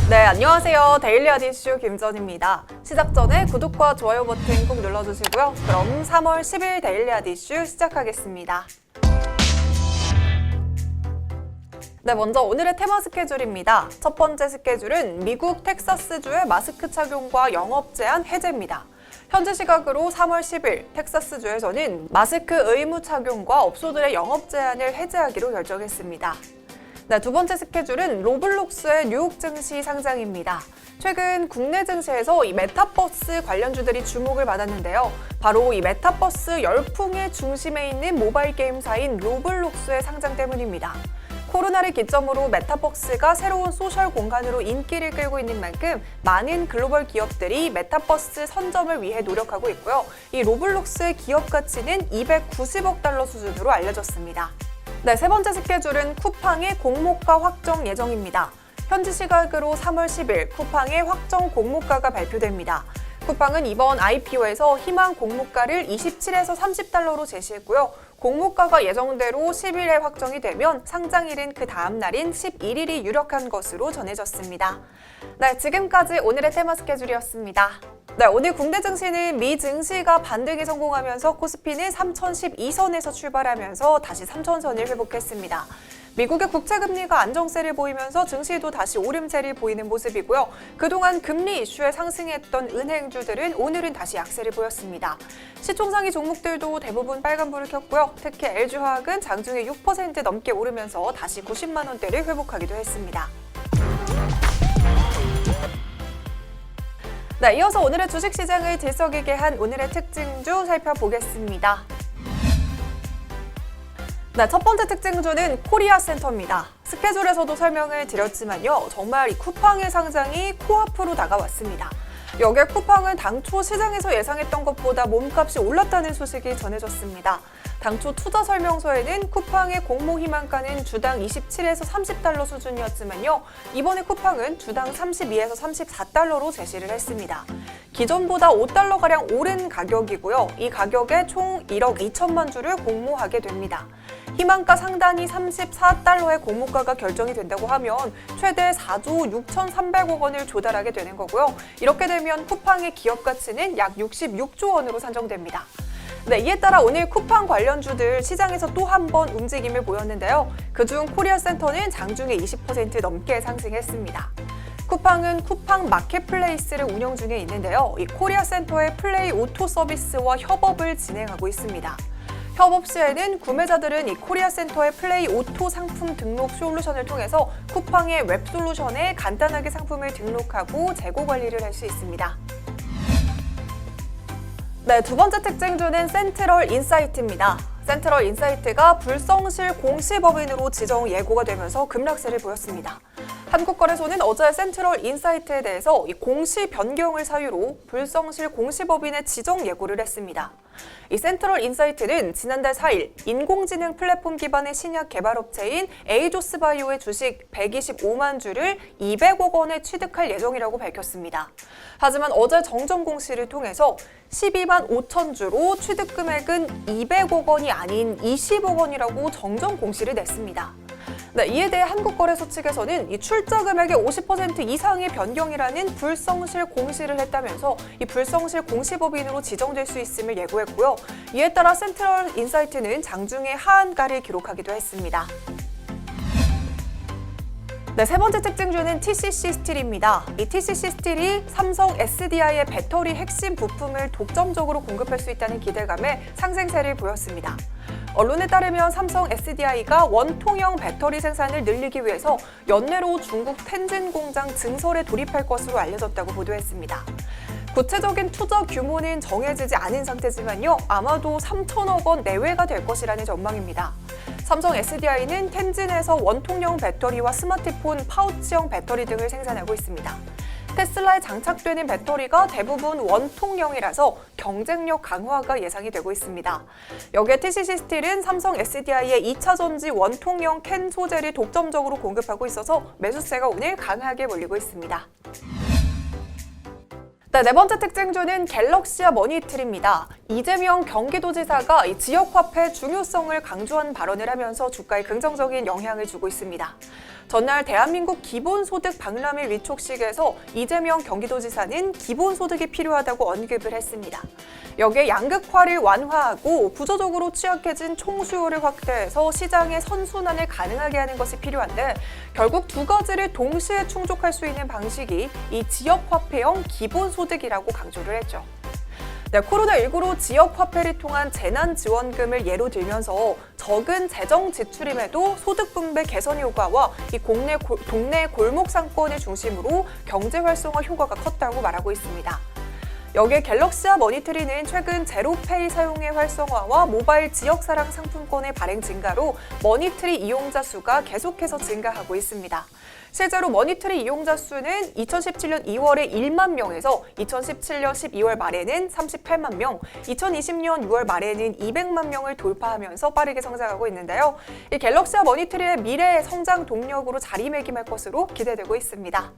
네, 안녕하세요. 데일리 아디슈 김전입니다. 시작 전에 구독과 좋아요 버튼 꼭 눌러주시고요. 그럼 3월 10일 데일리 아디슈 시작하겠습니다. 네, 먼저 오늘의 테마 스케줄입니다. 첫 번째 스케줄은 미국 텍사스주의 마스크 착용과 영업 제한 해제입니다. 현지 시각으로 3월 10일 텍사스주에서는 마스크 의무 착용과 업소들의 영업 제한을 해제하기로 결정했습니다. 네, 두 번째 스케줄은 로블록스의 뉴욕 증시 상장입니다. 최근 국내 증시에서 이 메타버스 관련주들이 주목을 받았는데요. 바로 이 메타버스 열풍의 중심에 있는 모바일 게임사인 로블록스의 상장 때문입니다. 코로나를 기점으로 메타버스가 새로운 소셜 공간으로 인기를 끌고 있는 만큼 많은 글로벌 기업들이 메타버스 선점을 위해 노력하고 있고요. 이 로블록스의 기업 가치는 290억 달러 수준으로 알려졌습니다. 네, 세 번째 스케줄은 쿠팡의 공모가 확정 예정입니다. 현지 시각으로 3월 10일 쿠팡의 확정 공모가가 발표됩니다. 쿠팡은 이번 IPO에서 희망 공모가를 27에서 30달러로 제시했고요. 공모가가 예정대로 10일에 확정이 되면 상장일은 그 다음 날인 11일이 유력한 것으로 전해졌습니다. 네, 지금까지 오늘의 테마 스케줄이었습니다. 네, 오늘 국내 증시는 미 증시가 반등에 성공하면서 코스피는 3012선에서 출발하면서 다시 3000선을 회복했습니다. 미국의 국채금리가 안정세를 보이면서 증시도 다시 오름세를 보이는 모습이고요. 그동안 금리 이슈에 상승했던 은행주들은 오늘은 다시 약세를 보였습니다. 시총상위 종목들도 대부분 빨간불을 켰고요. 특히 LG화학은 장중에 6% 넘게 오르면서 다시 90만 원대를 회복하기도 했습니다. 네, 이어서 오늘의 주식시장을 들썩이게 한 오늘의 특징주 살펴보겠습니다. 네, 첫 번째 특징주는 코리아센터입니다. 스케줄에서도 설명을 드렸지만요. 정말 이 쿠팡의 상장이 코앞으로 다가왔습니다. 여기에 쿠팡은 당초 시장에서 예상했던 것보다 몸값이 올랐다는 소식이 전해졌습니다. 당초 투자 설명서에는 쿠팡의 공모 희망가는 주당 27에서 30달러 수준이었지만요. 이번에 쿠팡은 주당 32에서 34달러로 제시를 했습니다. 기존보다 5달러가량 오른 가격이고요. 이 가격에 총 1억 2천만 주를 공모하게 됩니다. 희망가 상단이 34달러의 공모가가 결정이 된다고 하면 최대 4조 6,300억 원을 조달하게 되는 거고요. 이렇게 되면 쿠팡의 기업 가치는 약 66조 원으로 산정됩니다. 네, 이에 따라 오늘 쿠팡 관련주들 시장에서 또 한 번 움직임을 보였는데요. 그중 코리아센터는 장중에 20% 넘게 상승했습니다. 쿠팡은 쿠팡 마켓플레이스를 운영 중에 있는데요. 이 코리아센터의 플레이 오토 서비스와 협업을 진행하고 있습니다. 협업 시에는 구매자들은 이 코리아센터의 플레이 오토 상품 등록 솔루션을 통해서 쿠팡의 웹 솔루션에 간단하게 상품을 등록하고 재고 관리를 할 수 있습니다. 네, 두 번째 특징주는 센트럴 인사이트입니다. 센트럴 인사이트가 불성실 공시법인으로 지정 예고가 되면서 급락세를 보였습니다. 한국거래소는 어제 센트럴 인사이트에 대해서 이 공시 변경을 사유로 불성실 공시법인의 지정 예고를 했습니다. 이 센트럴 인사이트는 지난달 4일 인공지능 플랫폼 기반의 신약 개발업체인 에이조스 바이오의 주식 125만 주를 200억 원에 취득할 예정이라고 밝혔습니다. 하지만 어제 정정 공시를 통해서 12만 5천 주로 취득 금액은 200억 원이 아닌 20억 원이라고 정정 공시를 냈습니다. 네, 이에 대해 한국거래소 측에서는 이 출자 금액의 50% 이상의 변경이라는 불성실 공시를 했다면서 이 불성실 공시법인으로 지정될 수 있음을 예고했고요. 이에 따라 센트럴 인사이트는 장중에 하한가를 기록하기도 했습니다. 네, 세 번째 특징주는 TCC 스틸입니다. 이 TCC 스틸이 삼성 SDI의 배터리 핵심 부품을 독점적으로 공급할 수 있다는 기대감에 상승세를 보였습니다. 언론에 따르면 삼성 SDI가 원통형 배터리 생산을 늘리기 위해서 연내로 중국 텐진 공장 증설에 돌입할 것으로 알려졌다고 보도했습니다. 구체적인 투자 규모는 정해지지 않은 상태지만요. 아마도 3천억 원 내외가 될 것이라는 전망입니다. 삼성 SDI는 텐진에서 원통형 배터리와 스마트폰 파우치형 배터리 등을 생산하고 있습니다. 테슬라에 장착되는 배터리가 대부분 원통형이라서 경쟁력 강화가 예상이 되고 있습니다. 여기에 TCC 스틸은 삼성 SDI의 2차 전지 원통형 캔 소재를 독점적으로 공급하고 있어서 매수세가 오늘 강하게 몰리고 있습니다. 네 번째 특징주는 갤럭시와 머니틀입니다. 이재명 경기도지사가 이 지역화폐 중요성을 강조한 발언을 하면서 주가에 긍정적인 영향을 주고 있습니다. 전날 대한민국 기본소득 박람회 위촉식에서 이재명 경기도지사는 기본소득이 필요하다고 언급을 했습니다. 여기에 양극화를 완화하고 구조적으로 취약해진 총수요를 확대해서 시장의 선순환을 가능하게 하는 것이 필요한데 결국 두 가지를 동시에 충족할 수 있는 방식이 이 지역화폐형 기본소득이라고 강조를 했죠. 네, 코로나19로 지역화폐를 통한 재난지원금을 예로 들면서 적은 재정 지출임에도 소득 분배 개선 효과와 이 동네 골목 상권을 중심으로 경제 활성화 효과가 컸다고 말하고 있습니다. 여기에 갤럭시와 머니트리는 최근 제로페이 사용의 활성화와 모바일 지역사랑 상품권의 발행 증가로 머니트리 이용자 수가 계속해서 증가하고 있습니다. 실제로 머니트리 이용자 수는 2017년 2월에 1만 명에서 2017년 12월 말에는 38만 명, 2020년 6월 말에는 200만 명을 돌파하면서 빠르게 성장하고 있는데요. 이 갤럭시와 머니트리의 미래의 성장 동력으로 자리매김할 것으로 기대되고 있습니다.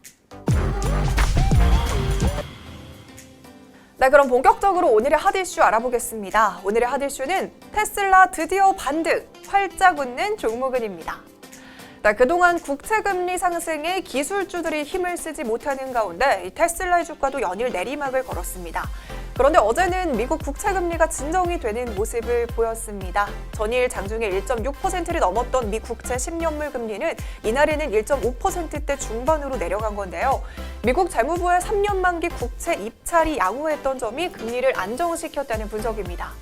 네, 그럼 본격적으로 오늘의 핫 이슈 알아보겠습니다. 오늘의 핫 이슈는 테슬라 드디어 반등, 활짝 웃는 종목은입니다. 네, 그동안 국채금리 상승에 기술주들이 힘을 쓰지 못하는 가운데 이 테슬라의 주가도 연일 내리막을 걸었습니다. 그런데 어제는 미국 국채금리가 진정이 되는 모습을 보였습니다. 전일 장중에 1.6%를 넘었던 미 국채 10년물 금리는 이날에는 1.5%대 중반으로 내려간 건데요. 미국 재무부의 3년 만기 국채 입찰이 양호했던 점이 금리를 안정시켰다는 분석입니다.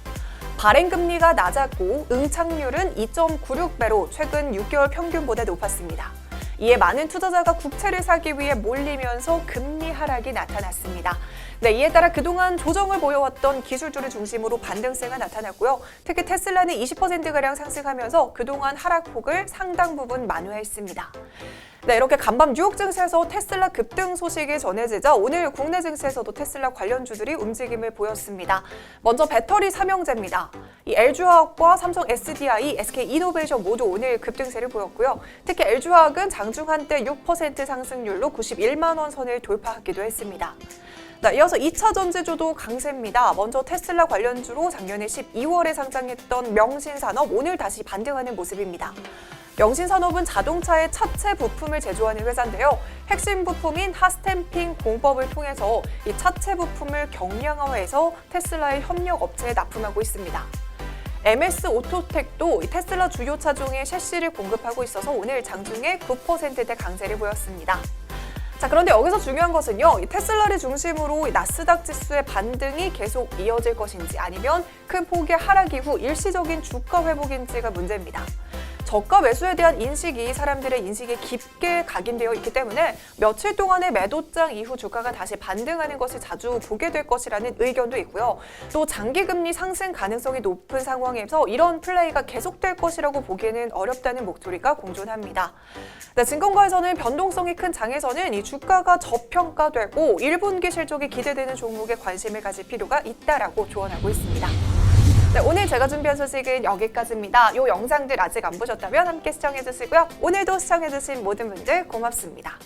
발행금리가 낮았고 응착률은 2.96배로 최근 6개월 평균보다 높았습니다. 이에 많은 투자자가 국채를 사기 위해 몰리면서 금리 하락이 나타났습니다. 네, 이에 따라 그동안 조정을 보여왔던 기술주를 중심으로 반등세가 나타났고요. 특히 테슬라는 20%가량 상승하면서 그동안 하락폭을 상당 부분 만회했습니다. 네, 이렇게 간밤 뉴욕 증시에서 테슬라 급등 소식이 전해지자 오늘 국내 증시에서도 테슬라 관련주들이 움직임을 보였습니다. 먼저 배터리 삼형제입니다. 이 LG화학과 삼성 SDI, SK이노베이션 모두 오늘 급등세를 보였고요. 특히 LG화학은 장중 한때 6% 상승률로 91만 원 선을 돌파하기도 했습니다. 네, 이어서 2차 전지주도 강세입니다. 먼저 테슬라 관련주로 작년에 12월에 상장했던 명신산업 오늘 다시 반등하는 모습입니다. 명신산업은 자동차의 차체 부품을 제조하는 회사인데요. 핵심 부품인 핫스탬핑 공법을 통해서 이 차체 부품을 경량화해서 테슬라의 협력 업체에 납품하고 있습니다. MS 오토텍도 테슬라 주요 차종의 셰시를 공급하고 있어서 오늘 장중에 9%대 강세를 보였습니다. 자, 그런데 여기서 중요한 것은요, 이 테슬라를 중심으로 나스닥 지수의 반등이 계속 이어질 것인지 아니면 큰 폭의 하락 이후 일시적인 주가 회복인지가 문제입니다. 저가 매수에 대한 인식이 사람들의 인식에 깊게 각인되어 있기 때문에 며칠 동안의 매도장 이후 주가가 다시 반등하는 것을 자주 보게 될 것이라는 의견도 있고요. 또 장기금리 상승 가능성이 높은 상황에서 이런 플레이가 계속될 것이라고 보기에는 어렵다는 목소리가 공존합니다. 네, 증권가에서는 변동성이 큰 장에서는 이 주가가 저평가되고 1분기 실적이 기대되는 종목에 관심을 가질 필요가 있다라고 조언하고 있습니다. 네, 오늘 제가 준비한 소식은 여기까지입니다. 이 영상들 아직 안 보셨다면 함께 시청해주시고요. 오늘도 시청해주신 모든 분들 고맙습니다.